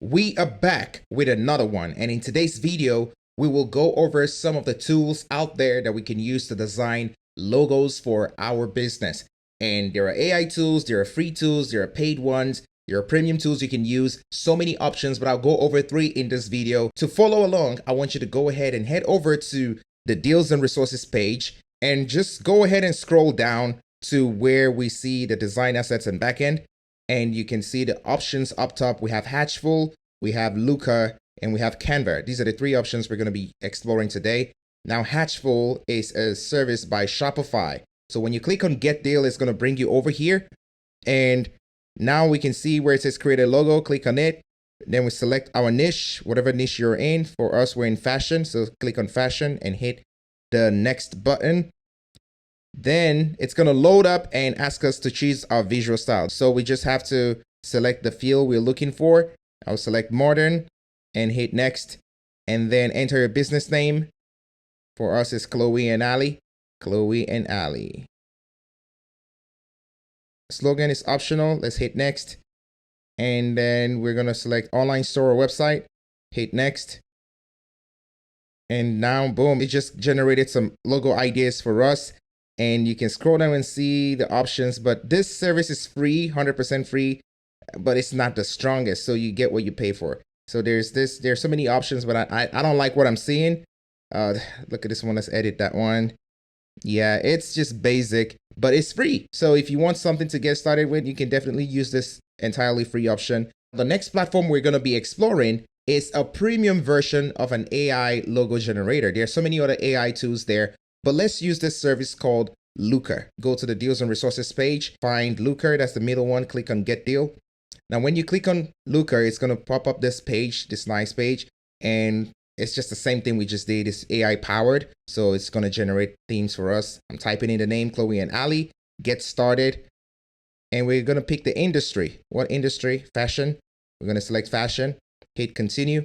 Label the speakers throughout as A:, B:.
A: We are back with another one, and in today's video we will go over some of the tools out there that we can use to design logos for our business. And there are AI tools, there are free tools, there are paid ones, there are premium tools you can use, so many options, but I'll go over 3 in this video. To follow along, I want you to go ahead and head over to the deals and resources page and just go ahead and scroll down to where we see the design assets and backend. And you can see the options up top. We have Hatchful, we have Luca, and we have Canva. These are the 3 options we're going to be exploring today. Now, Hatchful is a service by Shopify. So when you click on Get Deal, it's going to bring you over here. And now we can see where it says create a logo. Click on it. Then we select our niche, whatever niche you're in. For us, we're in fashion. So click on fashion and hit the next button. Then it's going to load up and ask us to choose our visual style. So we just have to select the field we're looking for. I'll select modern and hit next, and then enter your business name. For us, it's Chloe and Ali. Chloe and Ali. Slogan is optional. Let's hit next. And then we're going to select online store or website. Hit next. And now, boom, it just generated some logo ideas for us. And you can scroll down and see the options, but this service is free, 100% free, but it's not the strongest. So you get what you pay for. So there's so many options, but I don't like what I'm seeing. Look at this one. Let's edit that one. Yeah, it's just basic, but it's free. So if you want something to get started with, you can definitely use this entirely free option. The next platform we're going to be exploring is a premium version of an AI logo generator. There are so many other AI tools there, but let's use this service called Luca. Go to the deals and resources page, find Luca, that's the middle one, click on Get Deal. Now, when you click on Luca, it's going to pop up this page, this nice page, and it's just the same thing we just did. It's AI powered, so it's going to generate themes for us. I'm typing in the name, Chloe and Ali, get started, and we're going to pick the industry. What industry? Fashion. We're going to select fashion, hit continue.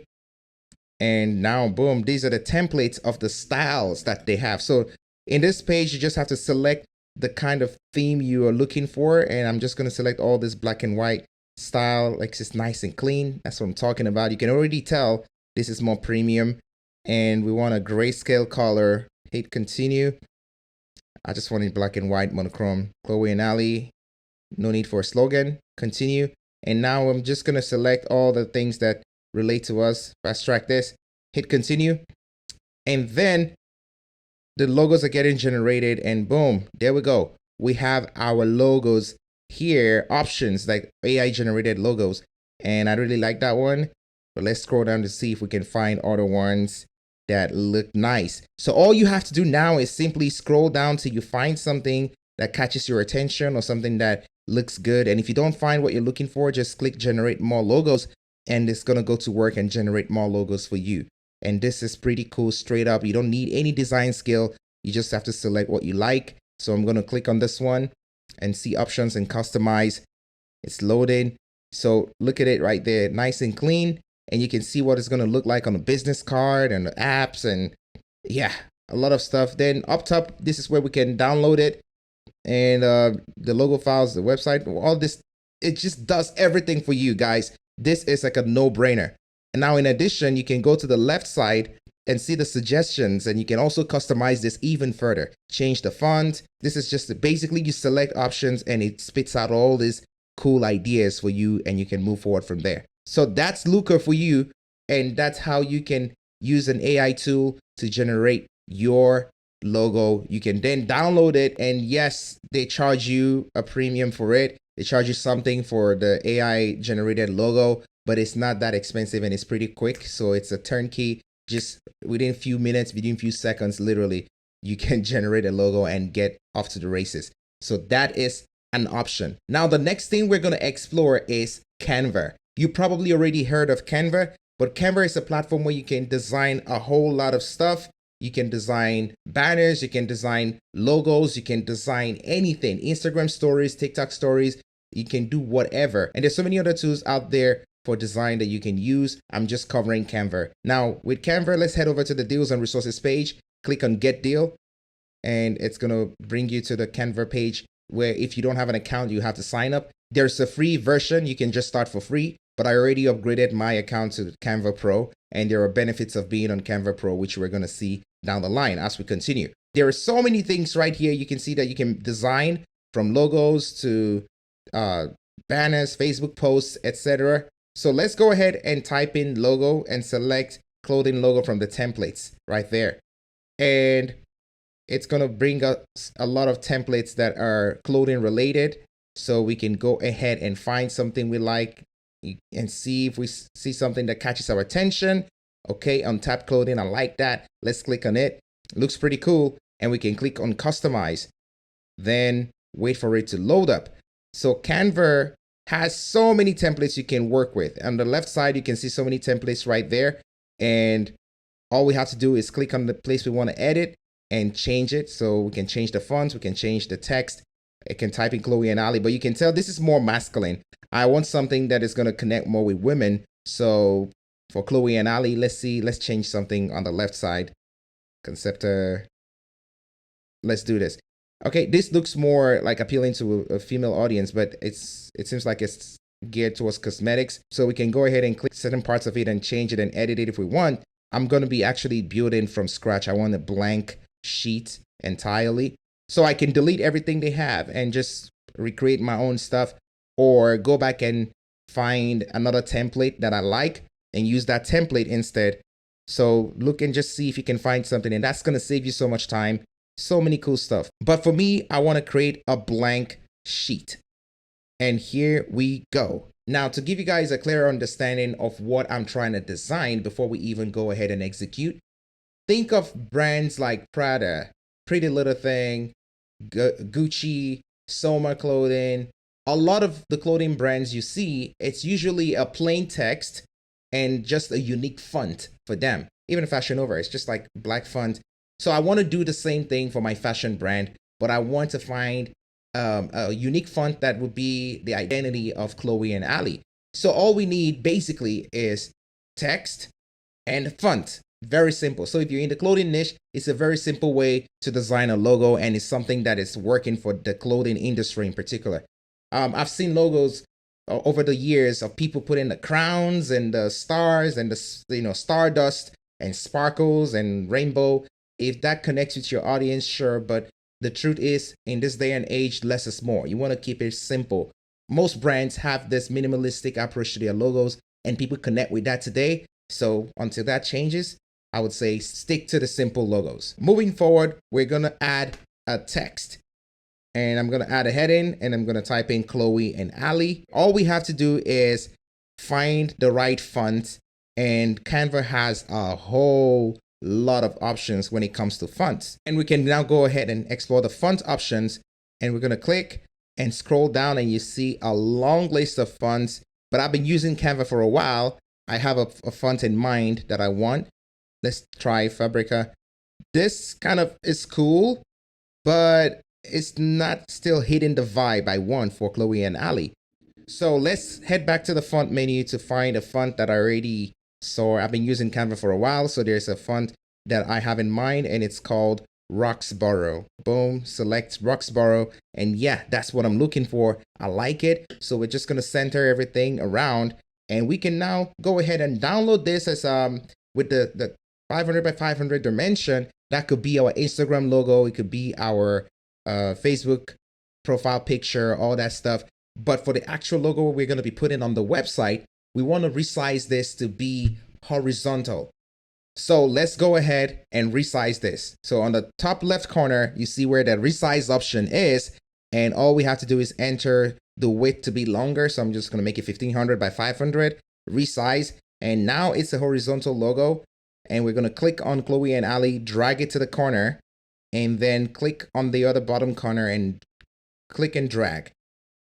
A: And now, boom, these are the templates of the styles that they have. So in this page, you just have to select the kind of theme you are looking for. And I'm just going to select all this black and white style, like it's nice and clean. That's what I'm talking about. You can already tell this is more premium. And we want a grayscale color. Hit continue. I just wanted black and white monochrome. Chloe and Ali, no need for a slogan. Continue. And now I'm just going to select all the things that relate to us. Fast track this, hit continue, and then the logos are getting generated, and boom, there we go. We have our logos here, options like AI generated logos, and I really like that one. But let's scroll down to see if we can find other ones that look nice. So all you have to do now is simply scroll down till you find something that catches your attention or something that looks good. And if you don't find what you're looking for, just click generate more logos, and it's going to go to work and generate more logos for you. And this is pretty cool, straight up. You don't need any design skill. You just have to select what you like. So I'm going to click on this one and see options and customize. It's loading. So look at it right there, nice and clean. And you can see what it's going to look like on a business card and the apps, and yeah, a lot of stuff. Then up top, this is where we can download it. And the logo files, the website, all this, it just does everything for you guys. This is like a no-brainer. And now in addition, you can go to the left side and see the suggestions, and you can also customize this even further. Change the font. This is just basically you select options and it spits out all these cool ideas for you, and you can move forward from there. So that's Luca for you, and that's how you can use an AI tool to generate your logo. You can then download it, and yes, they charge you a premium for it. They charge you something for the AI generated logo, but it's not that expensive and it's pretty quick. So it's a turnkey, just within a few minutes, within a few seconds, literally, you can generate a logo and get off to the races. So that is an option. Now, the next thing we're going to explore is Canva. You probably already heard of Canva, but Canva is a platform where you can design a whole lot of stuff. You can design banners, you can design logos, you can design anything, Instagram stories, TikTok stories, you can do whatever. And there's so many other tools out there for design that you can use. I'm just covering Canva. Now with Canva, let's head over to the deals and resources page, click on Get Deal, and it's going to bring you to the Canva page where if you don't have an account, you have to sign up. There's a free version. You can just start for free. but I already upgraded my account to Canva Pro, and there are benefits of being on Canva Pro, which we're going to see down the line as we continue. There are so many things right here. You can see that you can design from logos to banners, Facebook posts, etc. So let's go ahead and type in logo and select clothing logo from the templates right there. And it's going to bring us a lot of templates that are clothing related. So we can go ahead and find something we like and see if we see something that catches our attention. Okay, untap clothing, I like that. Let's click on it. Looks pretty cool. And we can click on customize. Then wait for it to load up. So Canva has so many templates you can work with. On the left side, you can see so many templates right there. And all we have to do is click on the place we want to edit and change it. So we can change the fonts, we can change the text. It can type in Chloe and Ali, but you can tell this is more masculine. I want something that is going to connect more with women. So for Chloe and Ali, let's change something on the left side. Conceptor. Let's do this. Okay, this looks more like appealing to a female audience, but it seems like it's geared towards cosmetics. So we can go ahead and click certain parts of it and change it and edit it if we want. I'm going to be actually building from scratch. I want a blank sheet entirely. So I can delete everything they have and just recreate my own stuff, or go back and find another template that I like and use that template instead. So look and just see if you can find something, and that's going to save you so much time. So many cool stuff. But for me, I want to create a blank sheet. And here we go. Now, to give you guys a clearer understanding of what I'm trying to design before we even go ahead and execute, think of brands like Prada, Pretty Little Thing, Gucci, Soma Clothing. A lot of the clothing brands you see, it's usually a plain text and just a unique font for them. Even Fashion Nova, it's just like black font. So I want to do the same thing for my fashion brand, but I want to find a unique font that would be the identity of Chloe and Ali. So all we need basically is text and font. Very simple. So if you're in the clothing niche, it's a very simple way to design a logo, and it's something that is working for the clothing industry in particular. I've seen logos over the years of people putting the crowns and the stars and the stardust and sparkles and rainbow. If that connects with your audience, sure. But the truth is, in this day and age, less is more. You want to keep it simple. Most brands have this minimalistic approach to their logos, and people connect with that today. So until that changes, I would say stick to the simple logos. Moving forward, we're going to add a text. And I'm going to add a heading, and I'm going to type in Chloe and Ali. All we have to do is find the right font, and Canva has a whole lot of options when it comes to fonts. And we can now go ahead and explore the font options, and we're going to click and scroll down, and you see a long list of fonts. But I've been using Canva for a while. I have a font in mind that I want. Let's try Fabrica. This kind of is cool, but it's not still hitting the vibe I want for Chloe and Ali. So let's head back to the font menu to find a font that I already saw. I've been using Canva for a while, so there's a font that I have in mind, and it's called Roxborough. Boom, select Roxborough, and yeah, that's what I'm looking for. I like it. So we're just going to center everything around, and we can now go ahead and download this as with the 500 by 500 dimension. That could be our Instagram logo. It could be our Facebook profile picture, all that stuff. But for the actual logo we're going to be putting on the website, we want to resize this to be horizontal. So let's go ahead and resize this. So on the top left corner, you see where the resize option is. And all we have to do is enter the width to be longer. So I'm just going to make it 1500 by 500, resize. And now it's a horizontal logo. And we're going to click on Chloe and Ali, drag it to the corner, and then click on the other bottom corner and click and drag.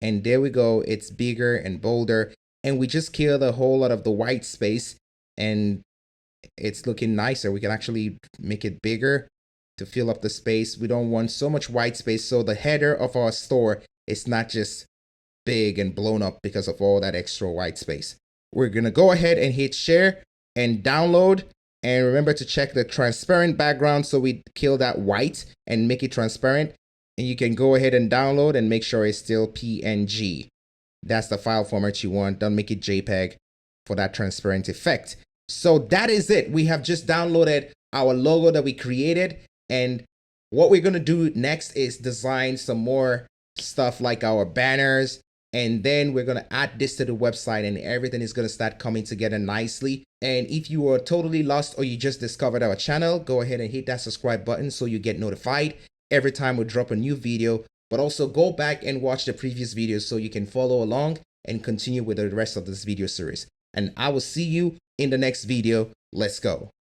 A: And there we go. It's bigger and bolder. And we just killed a whole lot of the white space, and it's looking nicer. We can actually make it bigger to fill up the space. We don't want so much white space. So the header of our store is not just big and blown up because of all that extra white space. We're going to go ahead and hit share and download. And remember to check the transparent background so we kill that white and make it transparent. And you can go ahead and download and make sure it's still PNG. That's the file format you want. Don't make it JPEG. for that transparent effect. So that is it. We have just downloaded our logo that we created. And what we're going to do next is design some more stuff like our banners. And then we're going to add this to the website and everything is going to start coming together nicely. And if you are totally lost or you just discovered our channel, go ahead and hit that subscribe button so you get notified every time we drop a new video. But also go back and watch the previous videos so you can follow along and continue with the rest of this video series. And I will see you in the next video. Let's go.